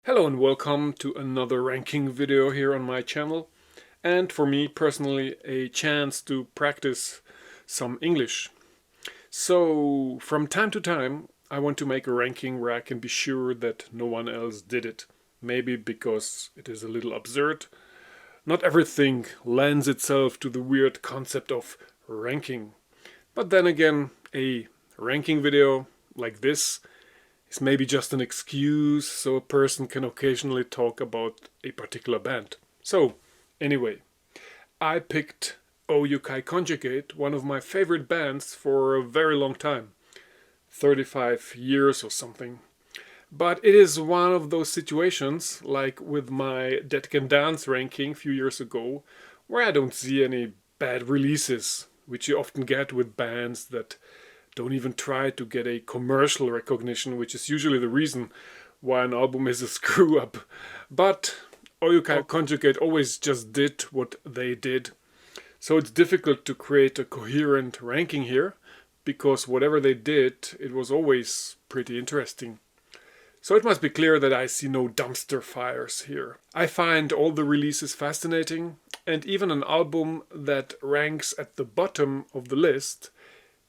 Hello and welcome to another ranking video here on my channel, and for me personally a chance to practice some English. So from time to time I want to make a ranking where I can be sure that no one else did it. Maybe because it is a little absurd. Not everything lends itself to the weird concept of ranking. But then again, a ranking video like this is maybe just an excuse so a person can occasionally talk about a particular band. So, anyway, I picked O YUKI CONJUGATE, one of my favorite bands for a very long time. 35 years or something. But it is one of those situations, like with my That Can Dance ranking a few years ago, where I don't see any bad releases, which you often get with bands that don't even try to get a commercial recognition, which is usually the reason why an album is a screw up. But O YUKI CONJUGATE always just did what they did. So it's difficult to create a coherent ranking here, because whatever they did, it was always pretty interesting. So it must be clear that I see no dumpster fires here. I find all the releases fascinating, and even an album that ranks at the bottom of the list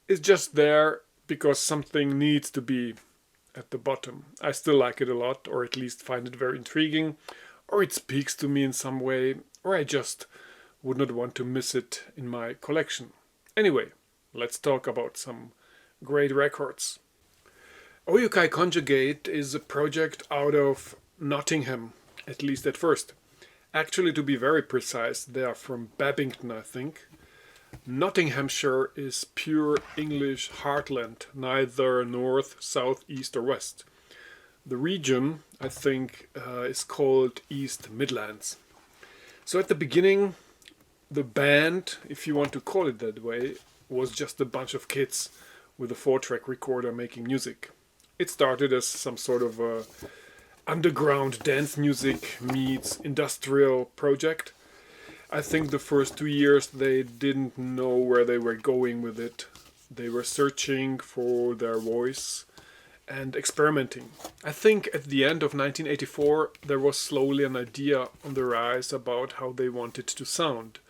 is just there because something needs to be at the bottom. I still like it a lot, or at least find it very intriguing, or it speaks to me in some way, or I just would not want to miss it in my collection. Anyway, let's talk about some great records. O YUKI CONJUGATE is a project out of Nottingham, at least at first. Actually, to be very precise, they are from Babington, I think. Nottinghamshire is pure English heartland, neither north, south, east or west. The region, I think, is called East Midlands. So at the beginning, the band, if you want to call it that way, was just a bunch of kids with a 4-track recorder making music. It started as some sort of a underground dance music meets industrial project. I think the first 2 years they didn't know where they were going with it. They were searching for their voice and experimenting. I think at the end of 1984 there was slowly an idea on the rise about how they wanted to sound.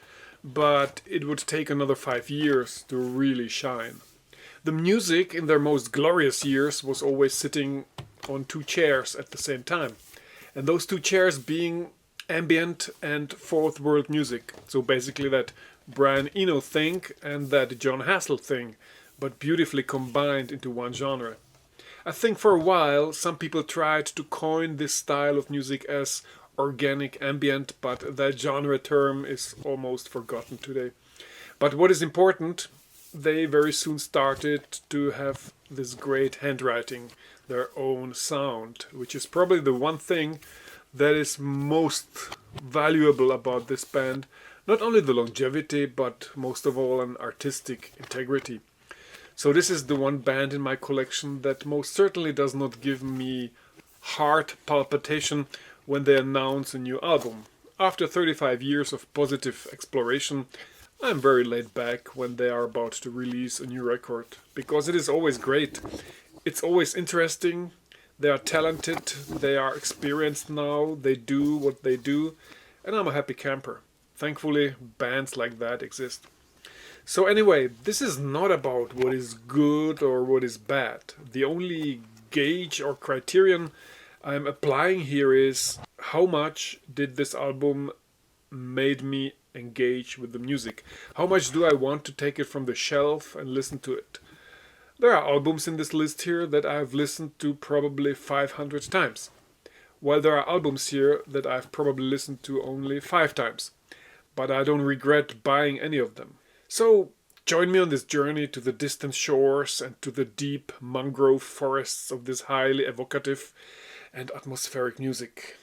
But it would take another 5 years to really shine. The music in their most glorious years was always sitting on 2 chairs at the same time. And those 2 chairs being ambient and fourth world music. So basically that Brian Eno thing and that John Hassel thing, but beautifully combined into one genre. I think for a while some people tried to coin this style of music as organic ambient, but that genre term is almost forgotten today. But what is important, they very soon started to have this great handwriting, their own sound, which is probably the one thing that is most valuable about this band. Not only the longevity, but most of all an artistic integrity. So this is the one band in my collection that most certainly does not give me heart palpitation when they announce a new album. After 35 years of positive exploration, I'm very laid back when they are about to release a new record, because it is always great. It's always interesting. They are talented, they are experienced now, they do what they do, and I'm a happy camper. Thankfully, bands like that exist. So anyway, this is not about what is good or what is bad. The only gauge or criterion I'm applying here is how much did this album made me engage with the music? How much do I want to take it from the shelf and listen to it? There are albums in this list here that I've listened to probably 500 times, while there are albums here that I've probably listened to only 5 times, but I don't regret buying any of them. So join me on this journey to the distant shores and to the deep mangrove forests of this highly evocative and atmospheric music.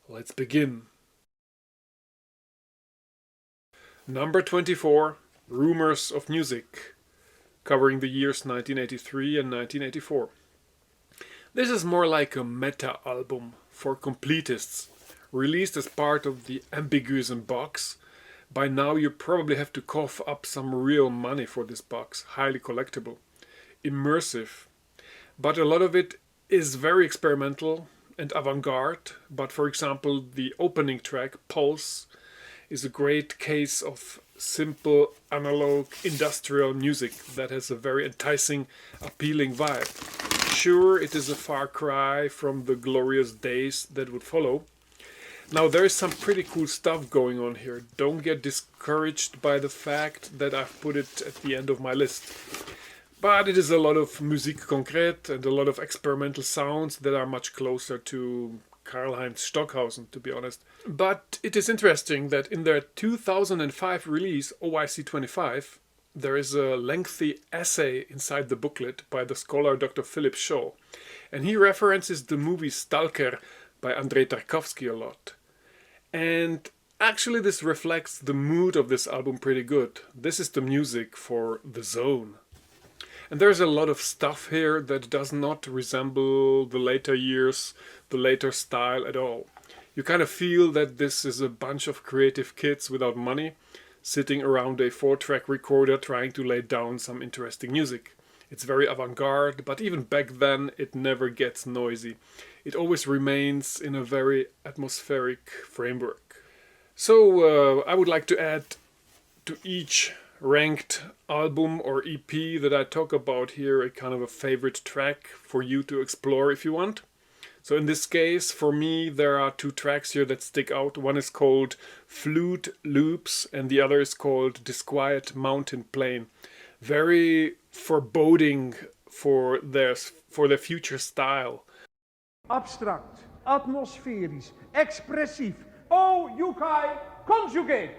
Let's begin. Number 24, Rumors of Music, covering the years 1983 and 1984. This is more like a meta album for completists, released as part of the Ambiguism box. By now you probably have to cough up some real money for this box, highly collectible, immersive. But a lot of it is very experimental, and avant-garde, but for example the opening track, Pulse, is a great case of simple analog industrial music that has a very enticing, appealing vibe. Sure, it is a far cry from the glorious days that would follow. Now there is some pretty cool stuff going on here. Don't get discouraged by the fact that I've put it at the end of my list. But it is a lot of Musik concrete and a lot of experimental sounds that are much closer to Karl-Heinz Stockhausen, to be honest. But it is interesting that in their 2005 release, OYC25, there is a lengthy essay inside the booklet by the scholar Dr. Philip Shaw. And he references the movie Stalker by Andrei Tarkovsky a lot. And actually this reflects the mood of this album pretty good. This is the music for The Zone. And there's a lot of stuff here that does not resemble the later years, the later style at all. You kind of feel that this is a bunch of creative kids without money, sitting around a 4-track recorder trying to lay down some interesting music. It's very avant-garde, but even back then it never gets noisy. It always remains in a very atmospheric framework. So I would like to add to each ranked album or EP that I talk about here a kind of a favorite track for you to explore if you want. So in this case, for me, there are 2 tracks here that stick out. One is called Flute Loops and the other is called Disquiet Mountain Plain. Very foreboding for their future style. Abstract, atmosferisch, expressief. O YUKI CONJUGATE!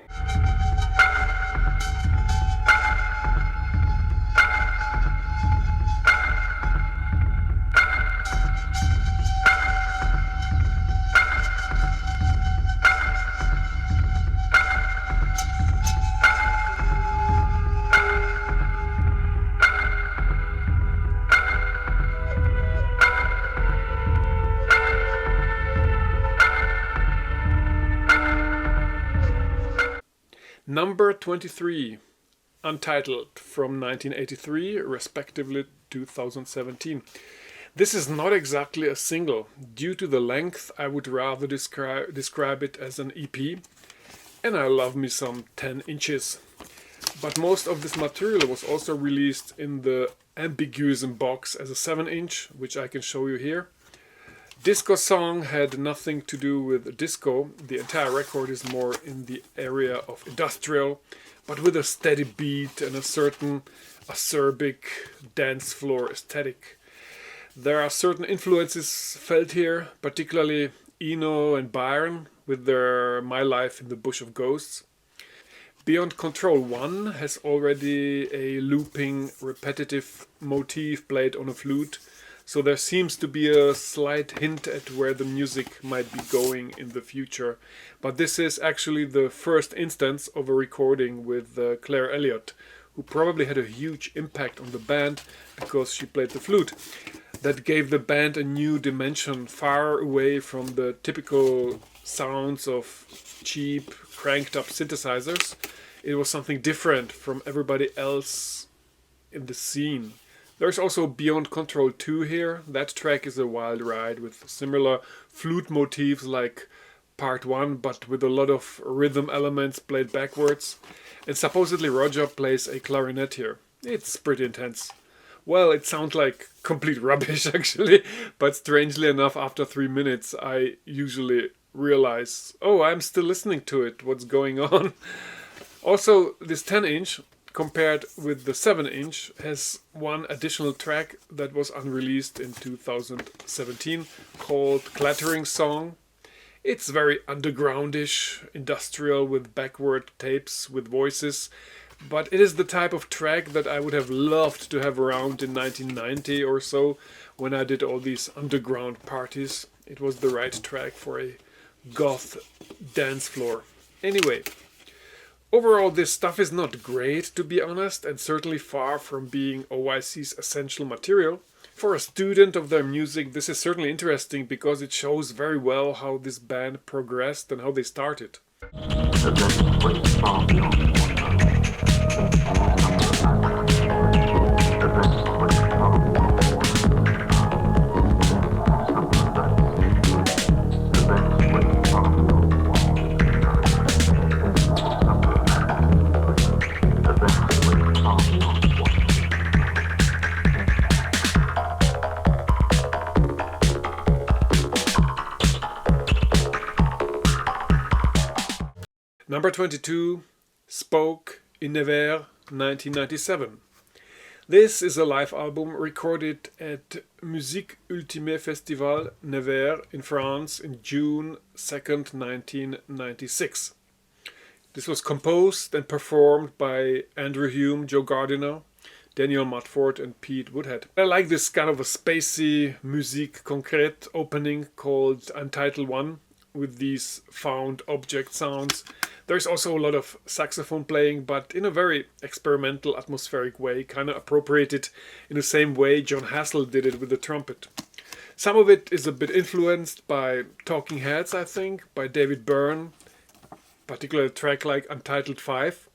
Number 23, Untitled, from 1983, respectively 2017. This is not exactly a single. Due to the length, I would rather describe it as an EP, and I love me some 10 inches. But most of this material was also released in the Ambiguism box as a 7-inch, which I can show you here. Disco Song had nothing to do with disco. The entire record is more in the area of industrial, but with a steady beat and a certain acerbic dance floor aesthetic. There are certain influences felt here, particularly Eno and Byron with their My Life in the Bush of Ghosts. Beyond Control 1 has already a looping, repetitive motif played on a flute, so there seems to be a slight hint at where the music might be going in the future. But this is actually the first instance of a recording with Claire Elliott, who probably had a huge impact on the band because she played the flute. That gave the band a new dimension, far away from the typical sounds of cheap, cranked-up synthesizers. It was something different from everybody else in the scene. There's also Beyond Control 2 here. That track is a wild ride with similar flute motifs like part 1, but with a lot of rhythm elements played backwards. And supposedly Roger plays a clarinet here. It's pretty intense. Well, it sounds like complete rubbish actually, but strangely enough, after 3 minutes I usually realize, oh, I'm still listening to it, what's going on? Also, this 10-inch, compared with the 7-inch, has one additional track that was unreleased in 2017 called Clattering Song. It's very undergroundish, industrial with backward tapes with voices, but it is the type of track that I would have loved to have around in 1990 or so when I did all these underground parties. It was the right track for a goth dance floor. Anyway, overall, this stuff is not great, to be honest, and certainly far from being OYC's essential material. For a student of their music, this is certainly interesting because it shows very well how this band progressed and how they started. Number 22, Spoke in Nevers, 1997. This is a live album recorded at Musique Ultime Festival Nevers in France in June 2nd, 1996. This was composed and performed by Andrew Hume, Joe Gardiner, Daniel Mudford and Pete Woodhead. I like this kind of a spacey musique concrète opening called Untitled One with these found object sounds. There's also a lot of saxophone playing, but in a very experimental, atmospheric way, kind of appropriated in the same way John Hassel did it with the trumpet. Some of it is a bit influenced by Talking Heads, I think, by David Byrne, particularly a track like Untitled 5.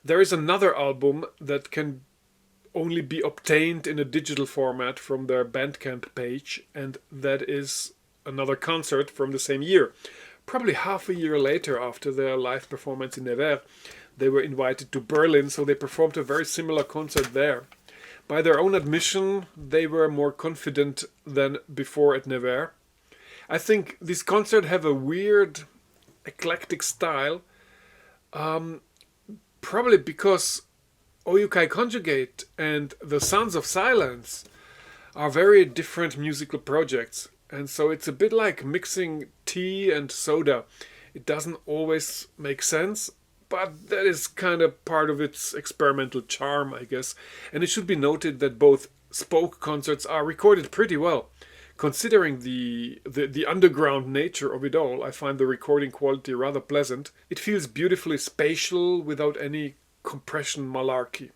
There is another album that can only be obtained in a digital format from their Bandcamp page, and that is another concert from the same year. Probably half a year later, after their live performance in Nevers, they were invited to Berlin, so they performed a very similar concert there. By their own admission, they were more confident than before at Nevers. I think these concerts have a weird, eclectic style, probably because O YUKI Conjugate and the Sons of Silence are very different musical projects. And so it's a bit like mixing tea and soda. It doesn't always make sense, but that is kind of part of its experimental charm, I guess. And it should be noted that both Spoke concerts are recorded pretty well. Considering the underground nature of it all, I find the recording quality rather pleasant. It feels beautifully spatial without any compression malarkey.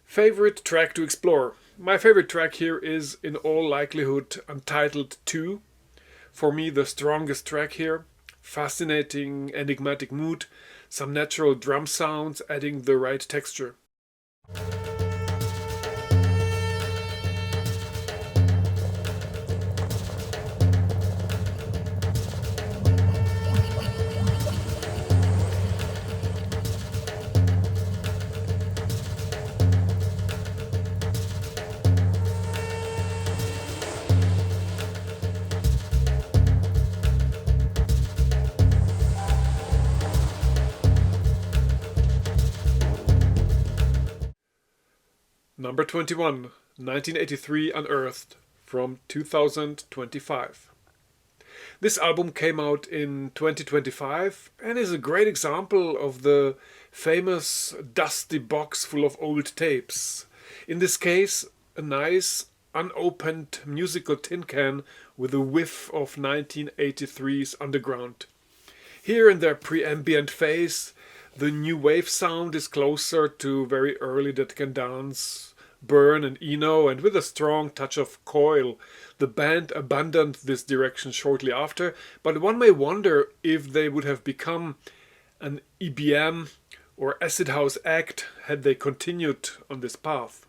Favorite track to explore? My favorite track here is in all likelihood Untitled 2. For me, the strongest track here. Fascinating, enigmatic mood, some natural drum sounds adding the right texture. Number 21, 1983 Unearthed, from 2025. This album came out in 2025 and is a great example of the famous dusty box full of old tapes. In this case, a nice unopened musical tin can with a whiff of 1983's underground. Here in their pre-ambient phase, the new wave sound is closer to very early That Can Dance, Burn and Eno, and with a strong touch of Coil. The band abandoned this direction shortly after, but one may wonder if they would have become an EBM or acid house act had they continued on this path.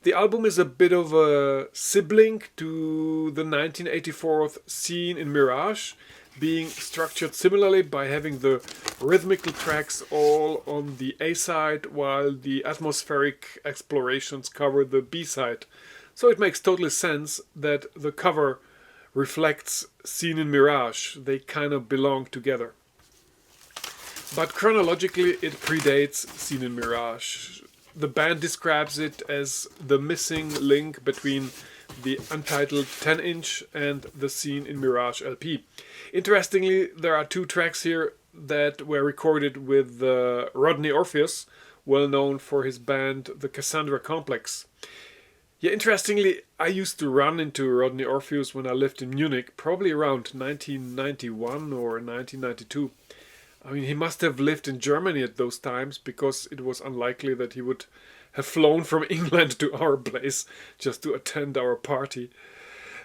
The album is a bit of a sibling to the 1984 scene in Mirage, being structured similarly by having the rhythmical tracks all on the A-side while the atmospheric explorations cover the B-side. So it makes totally sense that the cover reflects Scene in Mirage. They kind of belong together. But chronologically it predates Scene in Mirage. The band describes it as the missing link between the untitled 10-inch and the Scene in Mirage LP. Interestingly, there are two tracks here that were recorded with Rodney Orpheus, well known for his band The Cassandra Complex. Yeah, interestingly, I used to run into Rodney Orpheus when I lived in Munich, probably around 1991 or 1992. I mean, he must have lived in Germany at those times, because it was unlikely that he would have flown from England to our place just to attend our party.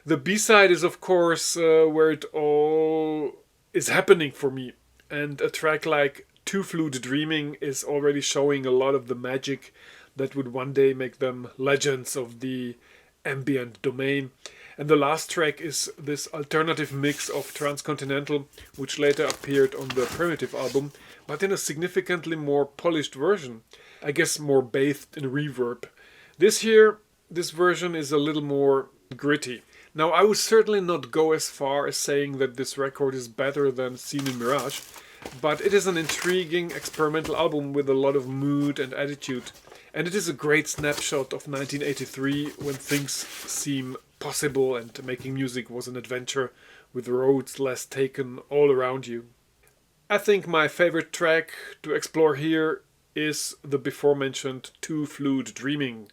The B-side is, of course, where it all is happening for me. And a track like Two Flute Dreaming is already showing a lot of the magic that would one day make them legends of the ambient domain. And the last track is this alternative mix of Transcontinental, which later appeared on the Primitive album, but in a significantly more polished version. I guess more bathed in reverb. This version is a little more gritty. Now, I would certainly not go as far as saying that this record is better than Scene in Mirage, but it is an intriguing experimental album with a lot of mood and attitude. And it is a great snapshot of 1983 when things seem possible and making music was an adventure with roads less taken all around you. I think my favorite track to explore here is the before mentioned Two Flute Dreaming.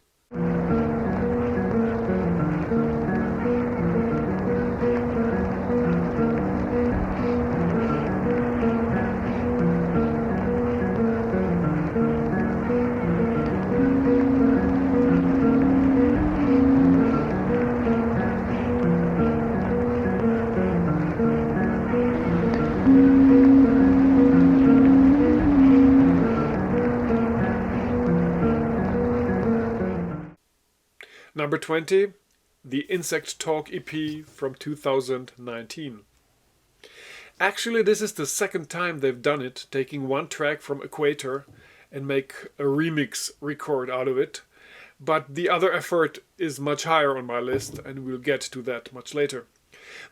Number 20, the Insect Talk EP from 2019. Actually, this is the second time they've done it, taking one track from Equator and make a remix record out of it. But the other effort is much higher on my list, and we'll get to that much later.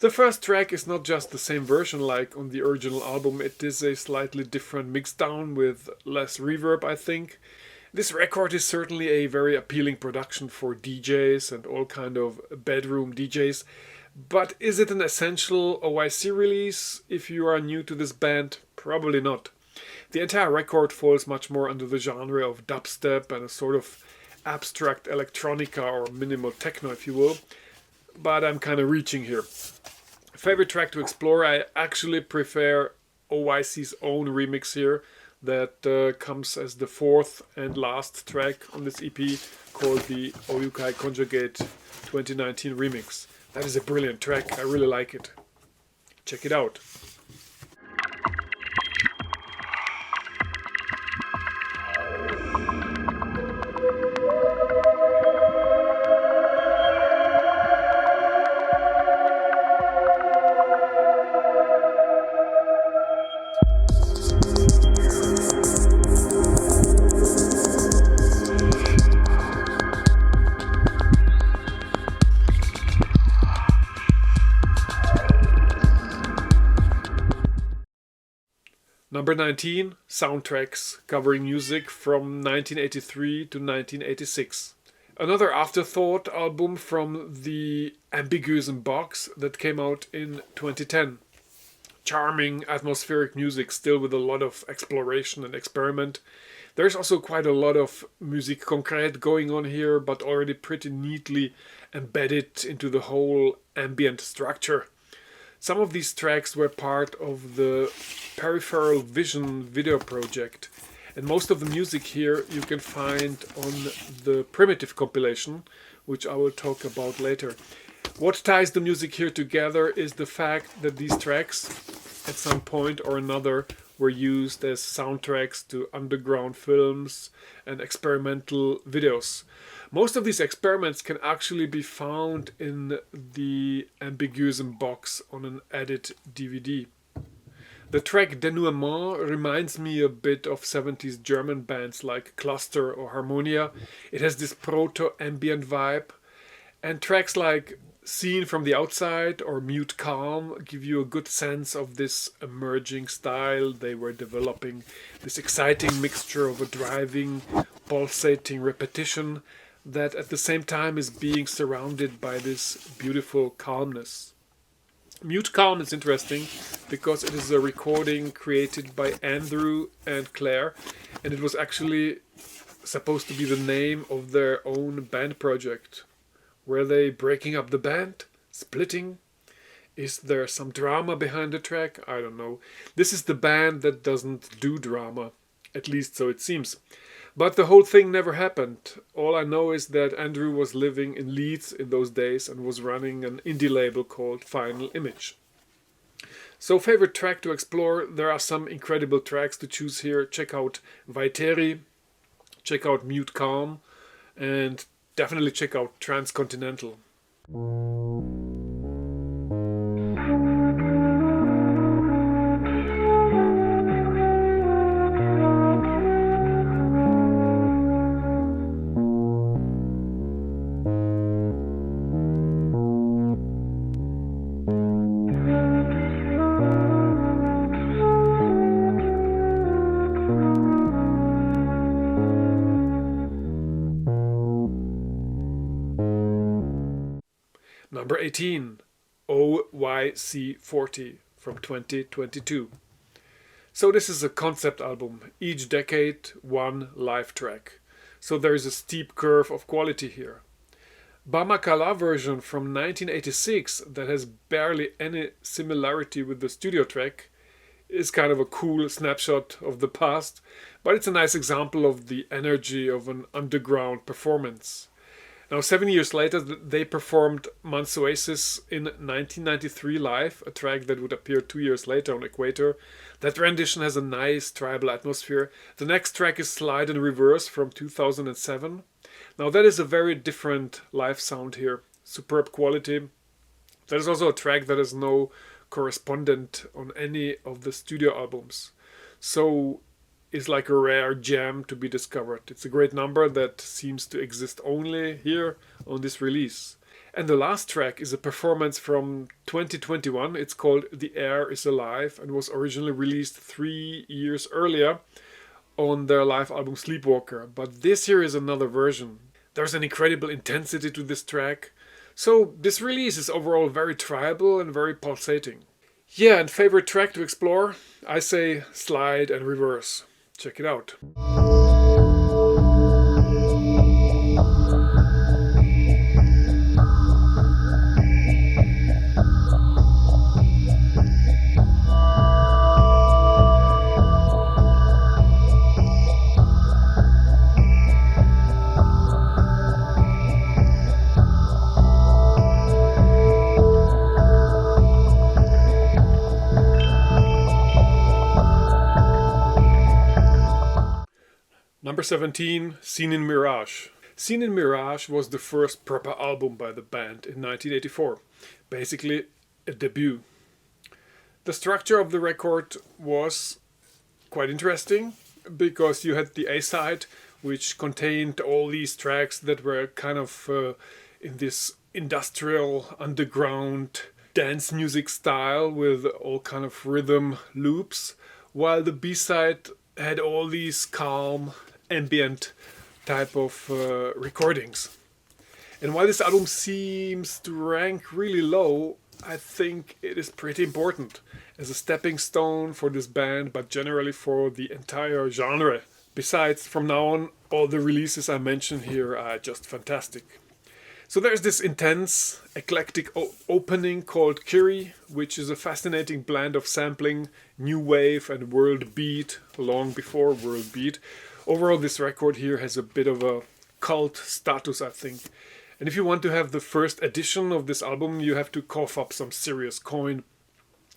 The first track is not just the same version like on the original album, it is a slightly different mixdown with less reverb, I think. This record is certainly a very appealing production for DJs and all kind of bedroom DJs, but is it an essential OYC release if you are new to this band? Probably not. The entire record falls much more under the genre of dubstep and a sort of abstract electronica or minimal techno if you will, but I'm kind of reaching here. Favorite track to explore, I actually prefer OYC's own remix here that comes as the fourth and last track on this EP called the O YUKI CONJUGATE 2019 remix. That is a brilliant track, I really like it. Check it out. Number 19, soundtracks covering music from 1983 to 1986. Another afterthought album from the Ambiguous Box that came out in 2010. Charming atmospheric music still with a lot of exploration and experiment. There's also quite a lot of musique concrète going on here, but already pretty neatly embedded into the whole ambient structure. Some of these tracks were part of the Peripheral Vision video project, and most of the music here you can find on the Primitive compilation, which I will talk about later. What ties the music here together is the fact that these tracks, at some point or another, were used as soundtracks to underground films and experimental videos. Most of these experiments can actually be found in the Ambiguous Box on an edit DVD. The track Denouement reminds me a bit of 70s German bands like Cluster or Harmonia. It has this proto-ambient vibe, and tracks like Seen from the Outside or Mute Calm give you a good sense of this emerging style they were developing, this exciting mixture of a driving, pulsating repetition that at the same time is being surrounded by this beautiful calmness. Mute Calm is interesting because it is a recording created by Andrew and Claire, and it was actually supposed to be the name of their own band project. Were they breaking up the band? Splitting? Is there some drama behind the track? I don't know. This is the band that doesn't do drama, at least so it seems. But the whole thing never happened. All I know is that Andrew was living in Leeds in those days and was running an indie label called Final Image. So favorite track to explore, there are some incredible tracks to choose here. Check out Vaiteri, check out Mute Calm, and definitely check out Transcontinental. Number 18, OYC40 from 2022. So this is a concept album, each decade one live track. So there is a steep curve of quality here. Bamakala version from 1986 that has barely any similarity with the studio track is kind of a cool snapshot of the past, but it's a nice example of the energy of an underground performance. Now 7 years later they performed Mansuesis in 1993 live, a track that would appear 2 years later on Equator. That rendition has a nice tribal atmosphere. The next track is Slide and Reverse from 2007. Now that is a very different live sound here, superb quality. That is also a track that has no correspondent on any of the studio albums. So it's like a rare gem to be discovered. It's a great number that seems to exist only here on this release. And the last track is a performance from 2021. It's called The Air is Alive and was originally released 3 years earlier on their live album Sleepwalker. But this here is another version. There's an incredible intensity to this track. So this release is overall very tribal and very pulsating. Yeah, and favorite track to explore? I say Slide and Reverse. Check it out. Number 17, Seen in Mirage. Seen in Mirage was the first proper album by the band in 1984. Basically, a debut. The structure of the record was quite interesting because you had the A-side, which contained all these tracks that were kind of in this industrial underground dance music style with all kind of rhythm loops, while the B-side had all these calm ambient type of recordings. And while this album seems to rank really low, I think it is pretty important as a stepping stone for this band, but generally for the entire genre. Besides, from now on, all the releases I mentioned here are just fantastic. So there's this intense, eclectic opening called Kiri, which is a fascinating blend of sampling, new wave and world beat, long before world beat. Overall, this record here has a bit of a cult status, I think. And if you want to have the first edition of this album, you have to cough up some serious coin.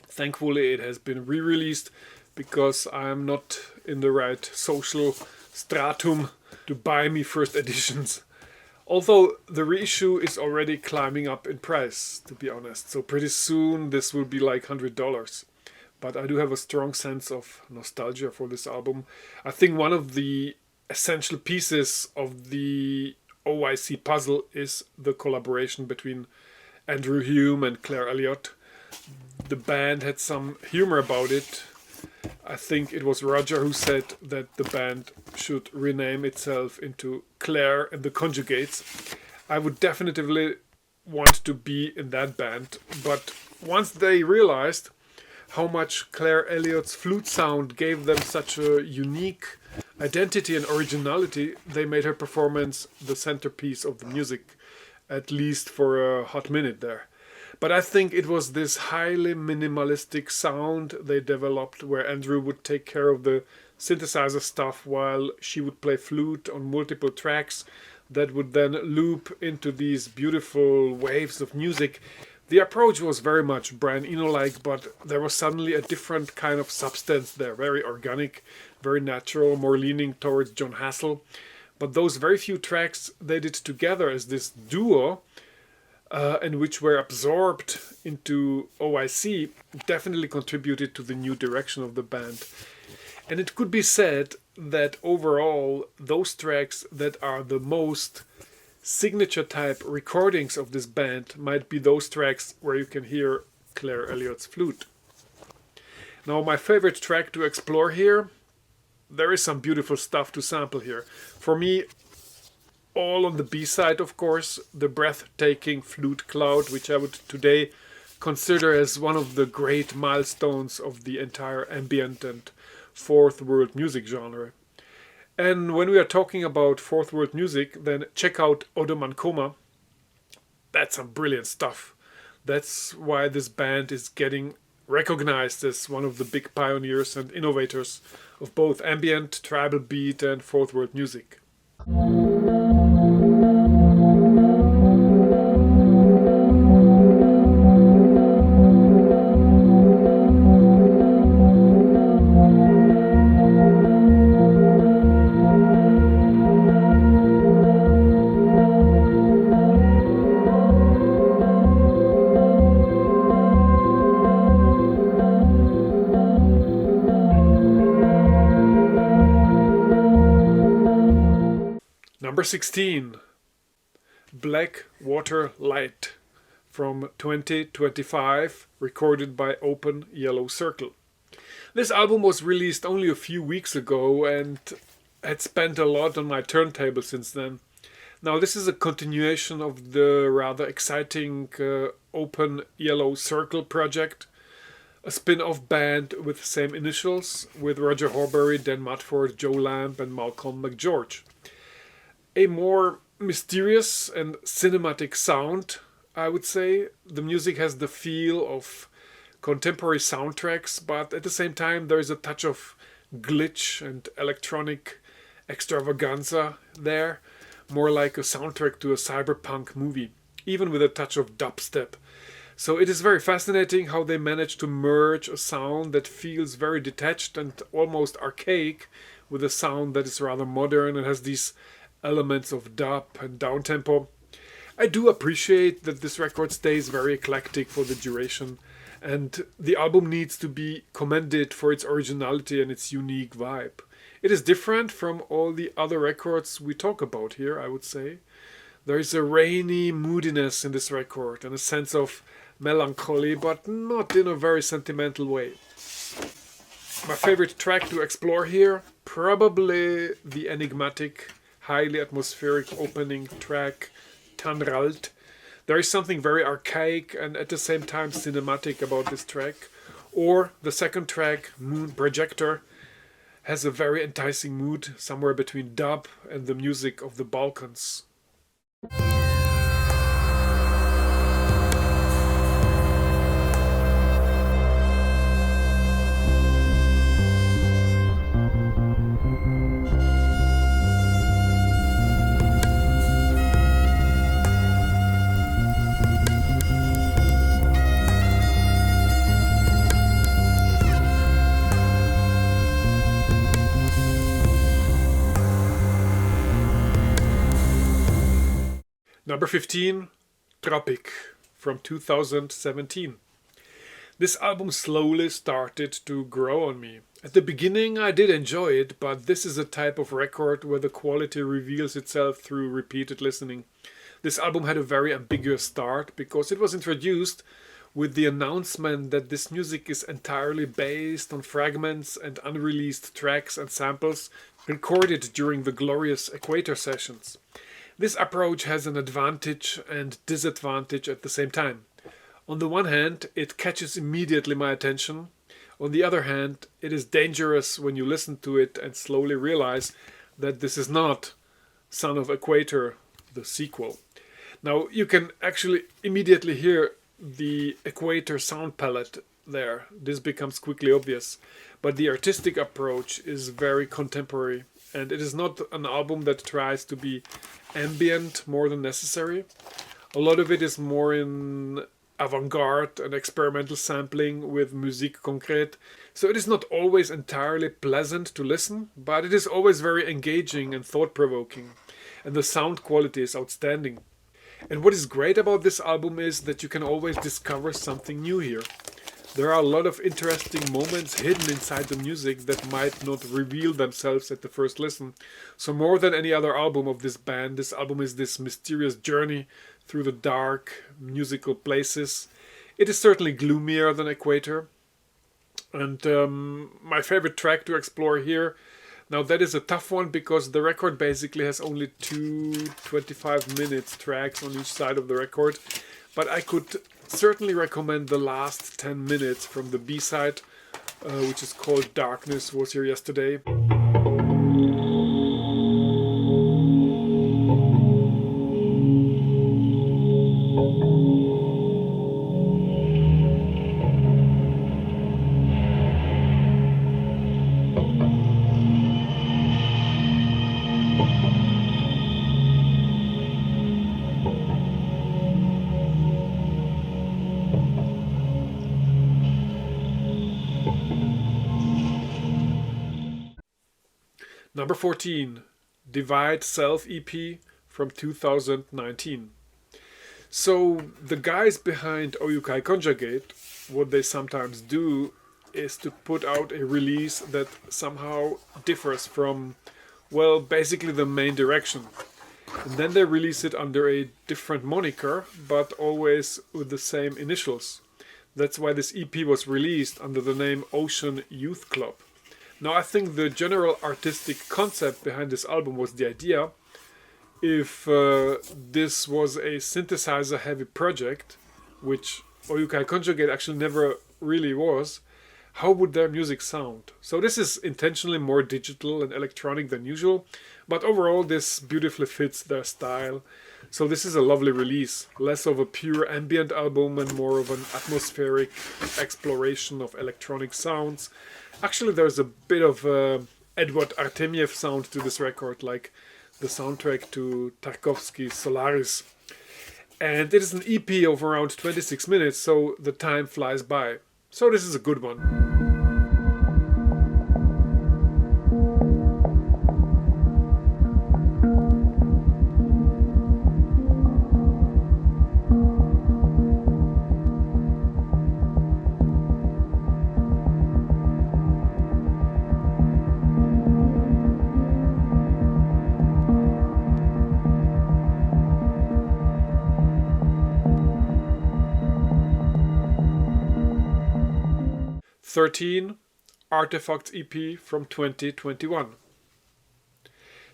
Thankfully, it has been re-released because I'm not in the right social stratum to buy me first editions. Although the reissue is already climbing up in price, to be honest. So pretty soon this will be like $100. But I do have a strong sense of nostalgia for this album. I think one of the essential pieces of the OYC puzzle is the collaboration between Andrew Hume and Claire Elliott. The band had some humor about it. I think it was Roger who said that the band should rename itself into Claire and the Conjugates. I would definitely want to be in that band, but once they realized how much Claire Elliott's flute sound gave them such a unique identity and originality, they made her performance the centerpiece of the music, at least for a hot minute there. But I think it was this highly minimalistic sound they developed where Andrew would take care of the synthesizer stuff while she would play flute on multiple tracks that would then loop into these beautiful waves of music. The approach was very much Brian Eno-like, but there was suddenly a different kind of substance there, very organic, very natural, more leaning towards John Hassel. But those very few tracks they did together as this duo, and which were absorbed into OYC, definitely contributed to the new direction of the band. And it could be said that overall, those tracks that are the most signature type recordings of this band might be those tracks where you can hear Claire Elliott's flute. Now, my favorite track to explore here, there is some beautiful stuff to sample here. For me, all on the B-side, of course, the breathtaking Flute Cloud, which I would today consider as one of the great milestones of the entire ambient and fourth world music genre. And when we are talking about fourth world music, then check out Odoman Koma. That's some brilliant stuff. That's why this band is getting recognized as one of the big pioneers and innovators of both ambient, tribal beat and fourth world music. Number 16, Black Water Light from 2025, recorded by Open Yellow Circle. This album was released only a few weeks ago and had spent a lot on my turntable since then. Now this is a continuation of the rather exciting Open Yellow Circle project, a spin-off band with same initials, with Roger Horbury, Dan Mudford, Joe Lamb and Malcolm McGeorge. A more mysterious and cinematic sound, I would say. The music has the feel of contemporary soundtracks, but at the same time there is a touch of glitch and electronic extravaganza there, more like a soundtrack to a cyberpunk movie, even with a touch of dubstep. So it is very fascinating how they manage to merge a sound that feels very detached and almost archaic with a sound that is rather modern and has these elements of dub and downtempo. I do appreciate that this record stays very eclectic for the duration, and the album needs to be commended for its originality and its unique vibe. It is different from all the other records we talk about here, I would say. There is a rainy moodiness in this record and a sense of melancholy, but not in a very sentimental way. My favorite track to explore here, probably the enigmatic, highly atmospheric opening track Tanralt. There is something very archaic and at the same time cinematic about this track. Or the second track, Moon Projector, has a very enticing mood, somewhere between dub and the music of the Balkans. Number 15, Tropic from 2017. This album slowly started to grow on me. At the beginning I did enjoy it, but this is a type of record where the quality reveals itself through repeated listening. This album had a very ambiguous start because it was introduced with the announcement that this music is entirely based on fragments and unreleased tracks and samples recorded during the glorious Equator sessions. This approach has an advantage and disadvantage at the same time. On the one hand, it catches immediately my attention. On the other hand, it is dangerous when you listen to it and slowly realize that this is not Son of Equator, the sequel. Now, you can actually immediately hear the Equator sound palette there. This becomes quickly obvious. But the artistic approach is very contemporary, and it is not an album that tries to be ambient more than necessary. A lot of it is more in avant-garde and experimental sampling with musique concrète. So it is not always entirely pleasant to listen, but it is always very engaging and thought-provoking. And the sound quality is outstanding. And what is great about this album is that you can always discover something new here. There are a lot of interesting moments hidden inside the music that might not reveal themselves at the first listen. So more than any other album of this band, this album is this mysterious journey through the dark musical places. It is certainly gloomier than Equator. And my favorite track to explore here, Now that is a tough one because the record basically has only two 25 minutes tracks on each side of the record, but I could certainly recommend the last 10 minutes from the B-side, which is called Darkness Was Here Yesterday. Number 14, Divide Self EP from 2019. So the guys behind O YUKI CONJUGATE, what they sometimes do is to put out a release that somehow differs from, well, basically the main direction. And then they release it under a different moniker, but always with the same initials. That's why this EP was released under the name Ocean Youth Club. Now I think the general artistic concept behind this album was the idea, if this was a synthesizer heavy project, which O YUKI CONJUGATE actually never really was, how would their music sound? So this is intentionally more digital and electronic than usual, but overall this beautifully fits their style. So this is a lovely release, less of a pure ambient album and more of an atmospheric exploration of electronic sounds. Actually, there's a bit of Edward Artemiev sound to this record, like the soundtrack to Tarkovsky's Solaris. And it is an EP of around 26 minutes, so the time flies by. So this is a good one. 13, Artifacts EP from 2021.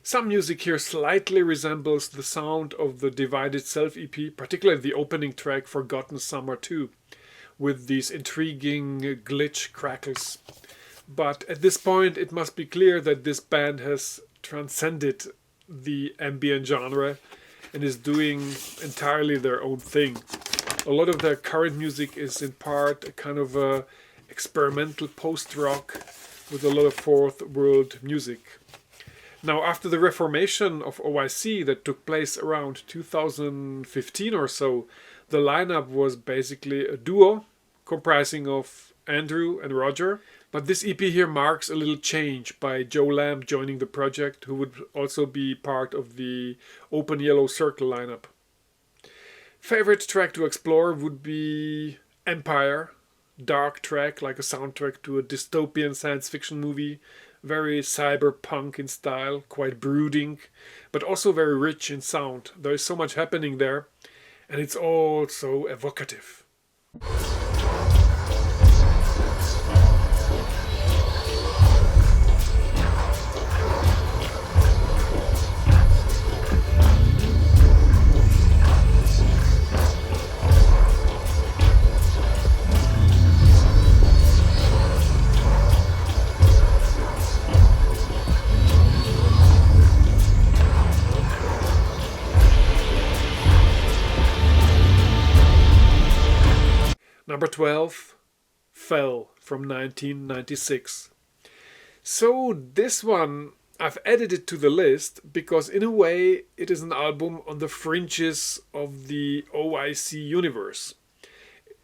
Some music here slightly resembles the sound of the Divided Self EP, particularly the opening track Forgotten Summer 2, with these intriguing glitch crackles. But at this point it must be clear that this band has transcended the ambient genre and is doing entirely their own thing. A lot of their current music is in part a kind of a experimental post-rock with a lot of fourth world music. Now, after the reformation of OYC that took place around 2015 or so, the lineup was basically a duo comprising of Andrew and Roger. But this EP here marks a little change by Joe Lamb joining the project, who would also be part of the Open Yellow Circle lineup. Favorite track to explore would be Empire. Dark track, like a soundtrack to a dystopian science fiction movie, very cyberpunk in style, quite brooding, but also very rich in sound. There is so much happening there, and it's all so evocative. Number 12, Fell from 1996. So this one I've added it to the list because in a way it is an album on the fringes of the OYC universe.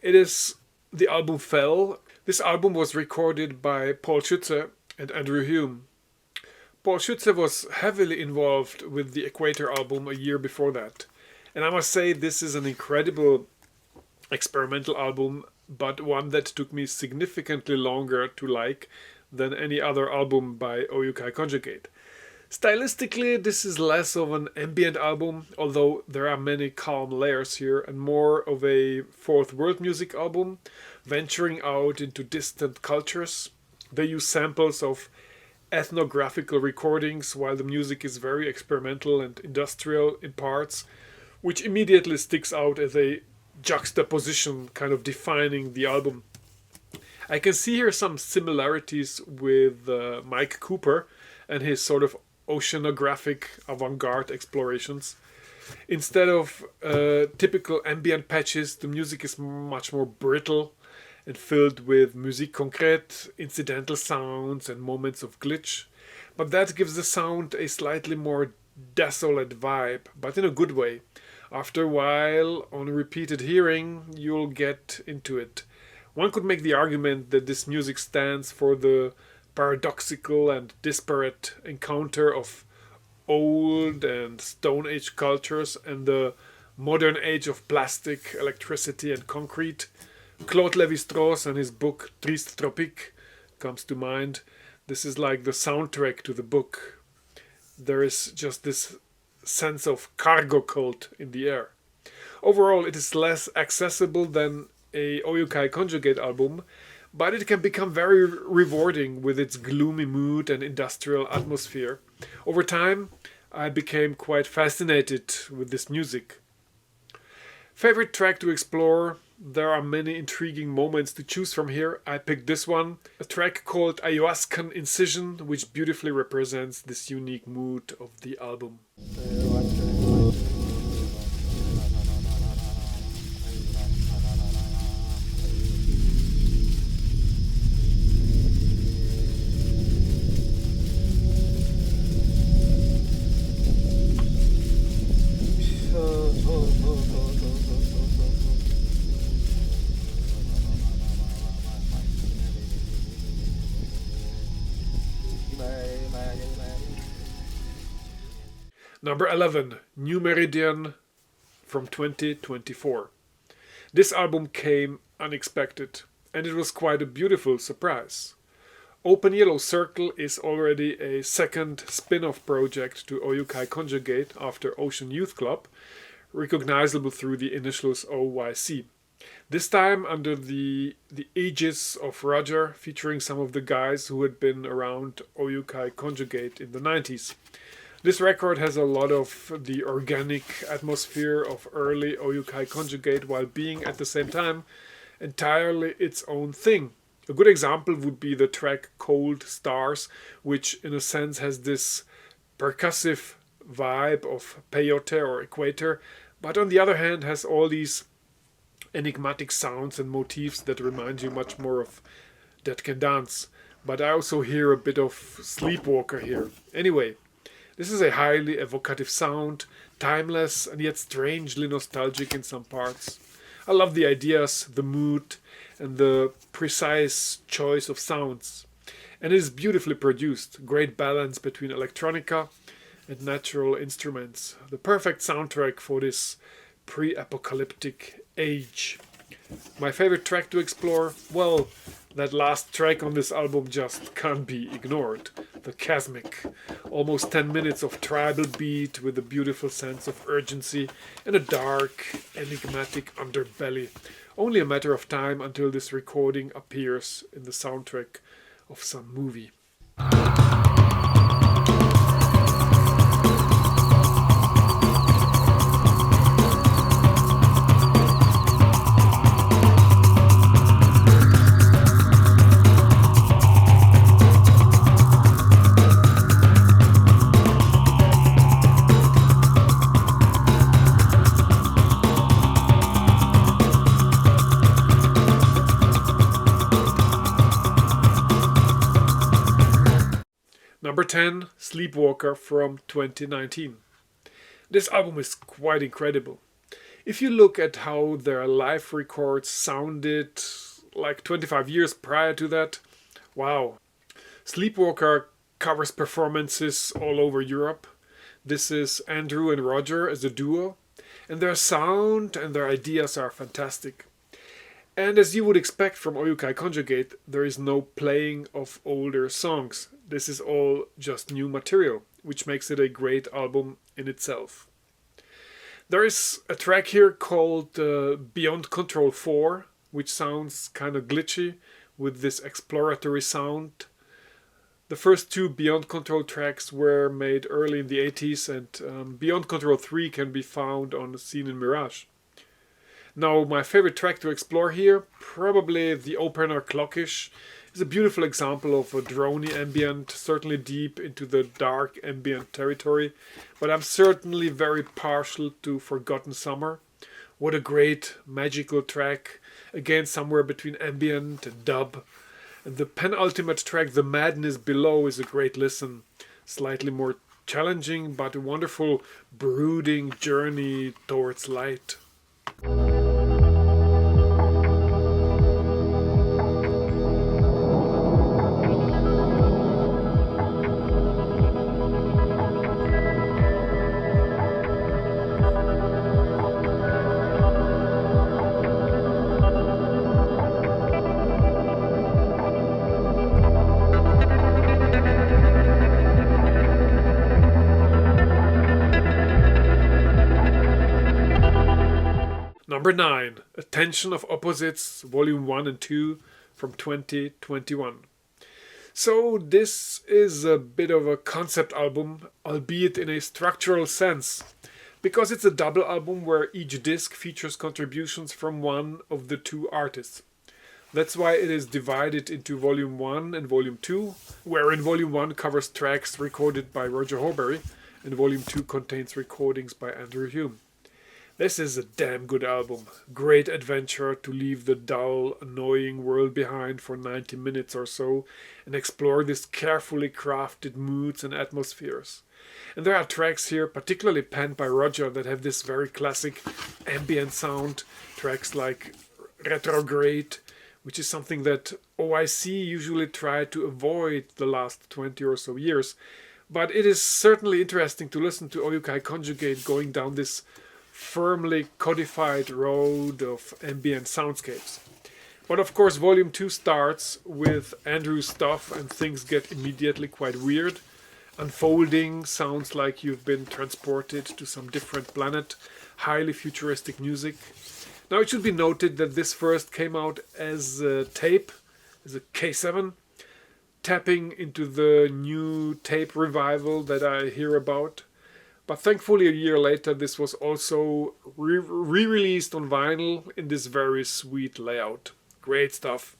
It is the album Fell. This album was recorded by Paul Schütze and Andrew Hume. Paul Schütze was heavily involved with the Equator album a year before that. And I must say this is an incredible experimental album, but one that took me significantly longer to like than any other album by O YUKI CONJUGATE. Stylistically, this is less of an ambient album, although there are many calm layers here, and more of a fourth world music album, venturing out into distant cultures. They use samples of ethnographical recordings, while the music is very experimental and industrial in parts, which immediately sticks out as a juxtaposition kind of defining the album. I can see here some similarities with Mike Cooper and his sort of oceanographic avant-garde explorations. Instead of typical ambient patches, the music is much more brittle and filled with musique concrète, incidental sounds, and moments of glitch. But that gives the sound a slightly more desolate vibe, but in a good way. After a while, on repeated hearing, you'll get into it. One could make the argument that this music stands for the paradoxical and disparate encounter of old and Stone Age cultures and the modern age of plastic, electricity, and concrete. Claude Lévi-Strauss and his book Triste Tropique comes to mind. This is like the soundtrack to the book. There is just this sense of cargo cult in the air. Overall, it is less accessible than a O YUKI Conjugate album, but it can become very rewarding with its gloomy mood and industrial atmosphere. Over time, I became quite fascinated with this music. Favorite track to explore? There are many intriguing moments to choose from here. I picked this one, a track called Ayahuascan Incision, which beautifully represents this unique mood of the album. Number 11, New Meridian from 2024. This album came unexpected, and it was quite a beautiful surprise. Open Yellow Circle is already a second spin-off project to O YUKI Conjugate after Ocean Youth Club, recognizable through the initials OYC. This time under the aegis of Roger, featuring some of the guys who had been around O YUKI Conjugate in the 90s. This record has a lot of the organic atmosphere of early O YUKI Conjugate while being at the same time entirely its own thing. A good example would be the track Cold Stars, which in a sense has this percussive vibe of peyote or equator, but on the other hand has all these enigmatic sounds and motifs that remind you much more of That Can Dance. But I also hear a bit of Sleepwalker here. Anyway, this is a highly evocative sound, timeless and yet strangely nostalgic in some parts. I love the ideas, the mood, and the precise choice of sounds. And it is beautifully produced, great balance between electronica and natural instruments. The perfect soundtrack for this pre-apocalyptic age. My favorite track to explore? Well, that last track on this album just can't be ignored. The Chasmic. Almost 10 minutes of tribal beat with a beautiful sense of urgency and a dark, enigmatic underbelly. Only a matter of time until this recording appears in the soundtrack of some movie. Number 10, Sleepwalker from 2019. This album is quite incredible. If you look at how their live records sounded like 25 years prior to that, wow. Sleepwalker covers performances all over Europe. This is Andrew and Roger as a duo, and their sound and their ideas are fantastic. And as you would expect from O YUKI Conjugate, there is no playing of older songs. This is all just new material, which makes it a great album in itself. There is a track here called Beyond Control 4, which sounds kind of glitchy with this exploratory sound. The first two Beyond Control tracks were made early in the 80s, and Beyond Control 3 can be found on Scene in Mirage. Now, my favorite track to explore here, probably the opener Clockish, is a beautiful example of a droney ambient, certainly deep into the dark ambient territory, but I'm certainly very partial to Forgotten Summer. What a great magical track, again somewhere between ambient and dub. And the penultimate track, The Madness Below, is a great listen, slightly more challenging, but a wonderful brooding journey towards light. Number 9, Attention of Opposites, Volume 1 and 2 from 2021. So this is a bit of a concept album, albeit in a structural sense, because it's a double album where each disc features contributions from one of the two artists. That's why it is divided into Volume 1 and Volume 2, wherein Volume 1 covers tracks recorded by Roger Horbury, and Volume 2 contains recordings by Andrew Hume. This is a damn good album. Great adventure to leave the dull, annoying world behind for 90 minutes or so and explore these carefully crafted moods and atmospheres. And there are tracks here, particularly penned by Roger, that have this very classic ambient sound. Tracks like Retrograde, which is something that OYC usually tried to avoid the last 20 or so years. But it is certainly interesting to listen to O YUKI Conjugate going down this firmly codified road of ambient soundscapes. But of course Volume 2 starts with Andrew's stuff and things get immediately quite weird. Unfolding sounds like you've been transported to some different planet, highly futuristic music. Now it should be noted that this first came out as a tape, as a K7, tapping into the new tape revival that I hear about. But thankfully a year later this was also re-released on vinyl in this very sweet layout. Great stuff.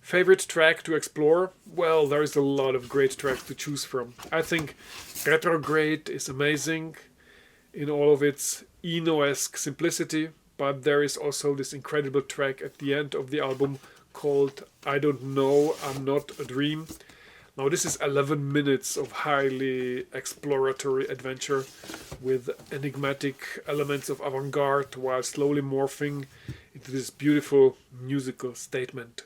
Favorite track to explore? Well, there's a lot of great tracks to choose from. I think Retrograde is amazing in all of its Eno-esque simplicity, but there is also this incredible track at the end of the album called I Don't Know, I'm Not a Dream. Now this is 11 minutes of highly exploratory adventure with enigmatic elements of avant-garde while slowly morphing into this beautiful musical statement.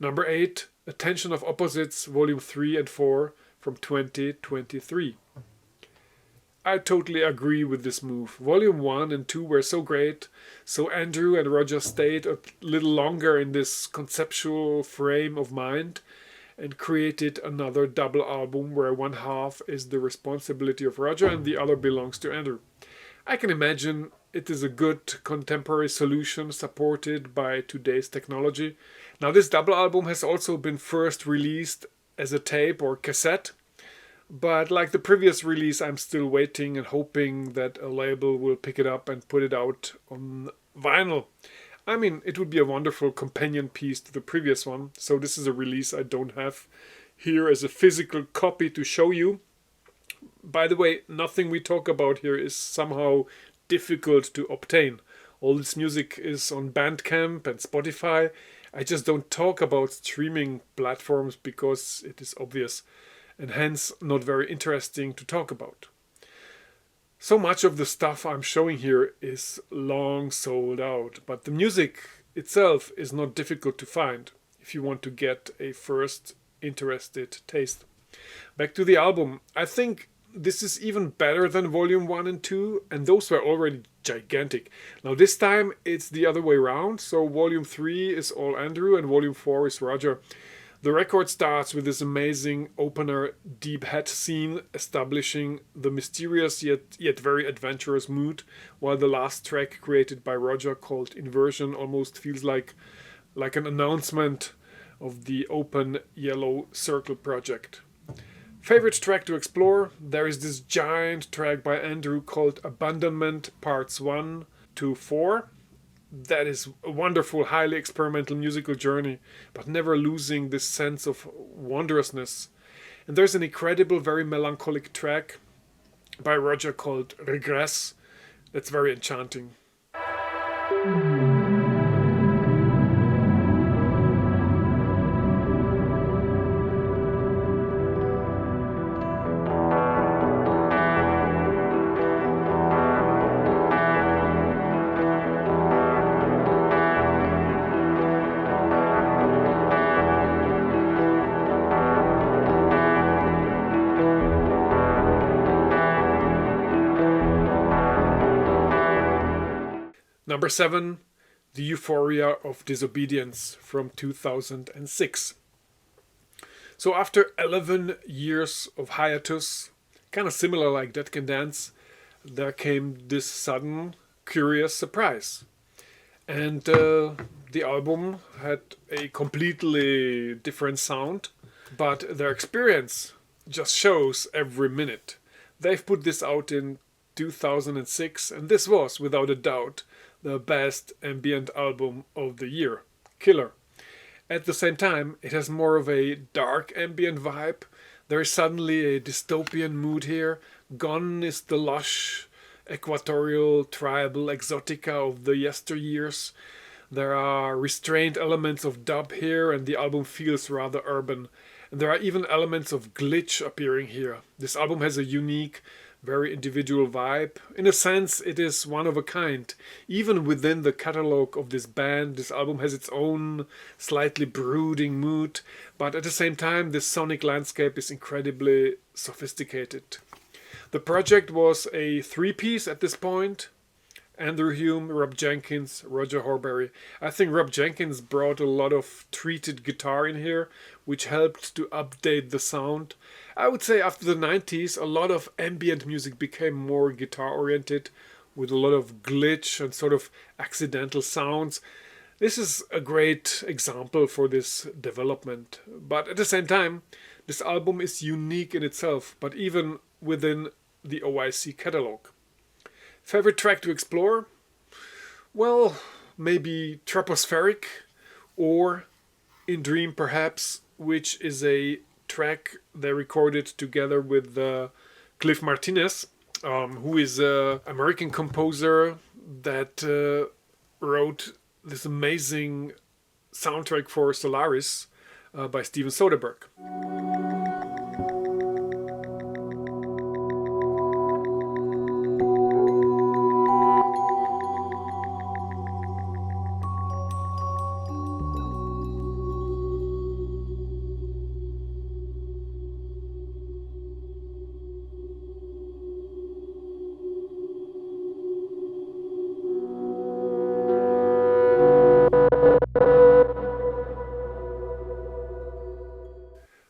Number 8, Attention of Opposites, Volume 3 and 4 from 2023. I totally agree with this move. Volume 1 and 2 were so great, so Andrew and Roger stayed a little longer in this conceptual frame of mind and created another double album where one half is the responsibility of Roger and the other belongs to Andrew. I can imagine it is a good contemporary solution supported by today's technology. Now this double album has also been first released as a tape or cassette, but like the previous release I'm still waiting and hoping that a label will pick it up and put it out on vinyl. I mean, it would be a wonderful companion piece to the previous one, so this is a release I don't have here as a physical copy to show you. By the way, nothing we talk about here is somehow difficult to obtain. All this music is on Bandcamp and Spotify. I just don't talk about streaming platforms because it is obvious and hence not very interesting to talk about. So much of the stuff I'm showing here is long sold out, but the music itself is not difficult to find if you want to get a first interested taste. Back to the album. I think this is even better than volume 1 and 2, and those were already gigantic. Now this time it's the other way around, so volume 3 is all Andrew and volume 4 is Roger. The record starts with this amazing opener deep head scene establishing the mysterious yet very adventurous mood, while the last track created by Roger called Inversion almost feels like an announcement of the Open Yellow Circle project. Favorite track to explore? There is this giant track by Andrew called Abandonment Parts 1 to 4. That is a wonderful, highly experimental musical journey, but never losing this sense of wondrousness. And there's an incredible, very melancholic track by Roger called Regress. That's very enchanting. Number 7, The Euphoria of Disobedience from 2006. So after 11 years of hiatus, kind of similar like That Can Dance, there came this sudden, curious surprise. And the album had a completely different sound, but their experience just shows every minute. They've put this out in 2006, and this was, without a doubt, the best ambient album of the year. Killer. At the same time, it has more of a dark ambient vibe. There is suddenly a dystopian mood here. Gone is the lush, equatorial, tribal exotica of the yesteryears. There are restrained elements of dub here, and the album feels rather urban. And there are even elements of glitch appearing here. This album has a unique, very individual vibe. In a sense, it is one of a kind. Even within the catalogue of this band, this album has its own slightly brooding mood, but at the same time, this sonic landscape is incredibly sophisticated. The project was a three-piece at this point. Andrew Hume, Rob Jenkins, Roger Horbury. I think Rob Jenkins brought a lot of treated guitar in here, which helped to update the sound. I would say after the 90s, a lot of ambient music became more guitar-oriented, with a lot of glitch and sort of accidental sounds. This is a great example for this development. But at the same time, this album is unique in itself, but even within the OYC catalog. Favorite track to explore? Well, maybe Tropospheric or In Dream perhaps, which is a track they recorded together with Cliff Martinez, who is an American composer that wrote this amazing soundtrack for Solaris by Steven Soderbergh.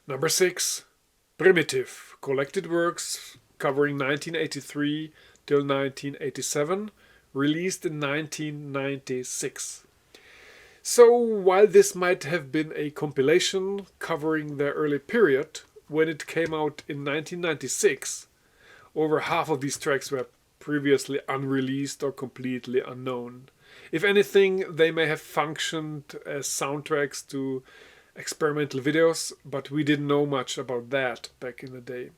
Number 6, Primitive, collected works covering 1983 till 1987, released in 1996. So while this might have been a compilation covering their early period, when it came out in 1996, over half of these tracks were previously unreleased or completely unknown. If anything, they may have functioned as soundtracks to experimental videos, but we didn't know much about that back in the day.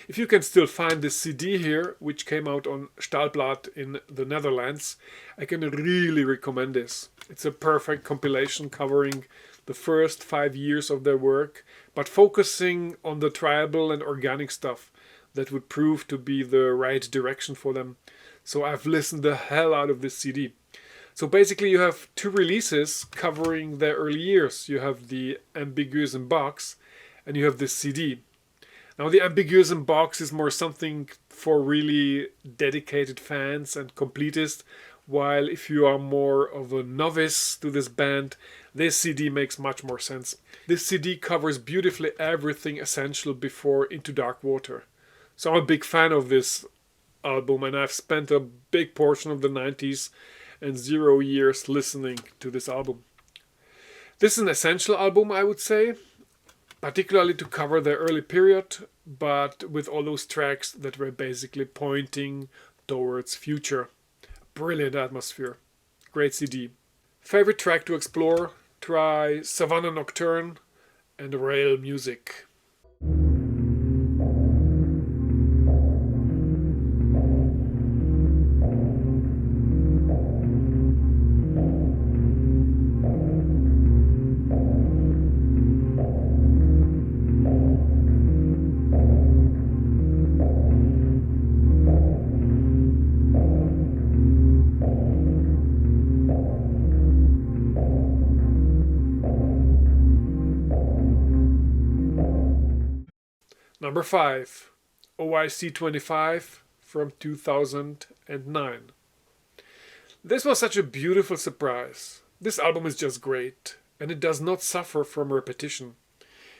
If you can still find this CD here, which came out on Stahlblad in the Netherlands, I can really recommend this. It's a perfect compilation covering the first 5 years of their work, but focusing on the tribal and organic stuff that would prove to be the right direction for them. So I've listened the hell out of this CD. So basically you have 2 releases covering their early years. You have the Ambiguous in Box and you have this CD. Now the ambiguous in box is more something for really dedicated fans and completists, while if you are more of a novice to this band, this CD makes much more sense. This CD covers beautifully everything essential before Into Dark Water. So I'm a big fan of this album, and I've spent a big portion of the 90s and 0 years listening to this album. This is an essential album, I would say, particularly to cover the early period, but with all those tracks that were basically pointing towards future. Brilliant atmosphere. Great CD. Favorite track to explore? Try Savannah Nocturne and Rail Music. Number 5, OYC25 from 2009. This was such a beautiful surprise. This album is just great, and it does not suffer from repetition.